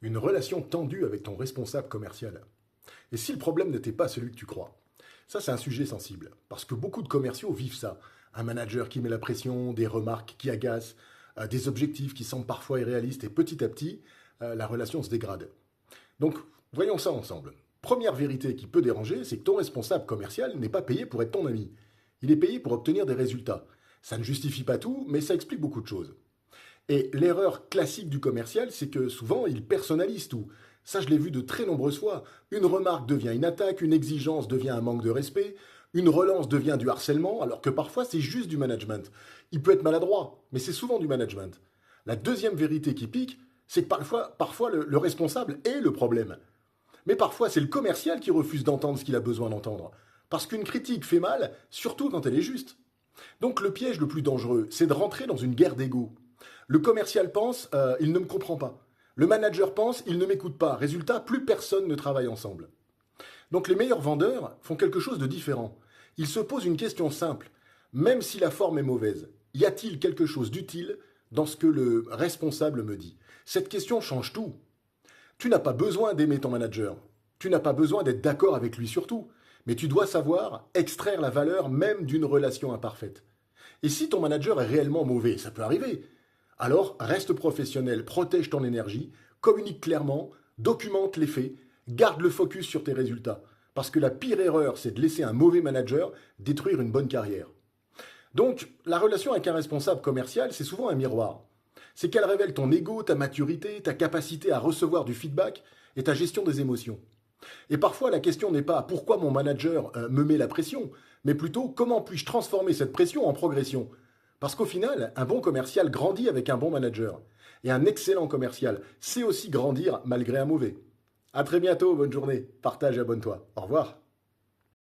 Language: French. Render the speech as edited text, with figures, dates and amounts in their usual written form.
Une relation tendue avec ton responsable commercial. Et si le problème n'était pas celui que tu crois? Ça, c'est un sujet sensible, parce que beaucoup de commerciaux vivent ça. Un manager qui met la pression, des remarques qui agacent, des objectifs qui semblent parfois irréalistes, et petit à petit, la relation se dégrade. Donc, voyons ça ensemble. Première vérité qui peut déranger, c'est que ton responsable commercial n'est pas payé pour être ton ami. Il est payé pour obtenir des résultats. Ça ne justifie pas tout, mais ça explique beaucoup de choses. Et l'erreur classique du commercial, c'est que souvent, il personnalise tout. Ça, je l'ai vu de très nombreuses fois. Une remarque devient une attaque, une exigence devient un manque de respect, une relance devient du harcèlement, alors que parfois, c'est juste du management. Il peut être maladroit, mais c'est souvent du management. La deuxième vérité qui pique, c'est que parfois le responsable est le problème. Mais parfois, c'est le commercial qui refuse d'entendre ce qu'il a besoin d'entendre. Parce qu'une critique fait mal, surtout quand elle est juste. Donc le piège le plus dangereux, c'est de rentrer dans une guerre d'ego. Le commercial pense, il ne me comprend pas. Le manager pense, il ne m'écoute pas. Résultat, plus personne ne travaille ensemble. Donc les meilleurs vendeurs font quelque chose de différent. Ils se posent une question simple. Même si la forme est mauvaise, y a-t-il quelque chose d'utile dans ce que le responsable me dit? Cette question change tout. Tu n'as pas besoin d'aimer ton manager. Tu n'as pas besoin d'être d'accord avec lui surtout. Mais tu dois savoir extraire la valeur même d'une relation imparfaite. Et si ton manager est réellement mauvais, ça peut arriver. Alors reste professionnel, protège ton énergie, communique clairement, documente les faits, garde le focus sur tes résultats. Parce que la pire erreur, c'est de laisser un mauvais manager détruire une bonne carrière. Donc, la relation avec un responsable commercial, c'est souvent un miroir. C'est qu'elle révèle ton ego, ta maturité, ta capacité à recevoir du feedback et ta gestion des émotions. Et parfois, la question n'est pas pourquoi mon manager me met la pression, mais plutôt comment puis-je transformer cette pression en progression. Parce qu'au final, un bon commercial grandit avec un bon manager. Et un excellent commercial sait aussi grandir malgré un mauvais. À très bientôt, bonne journée, partage et abonne-toi. Au revoir.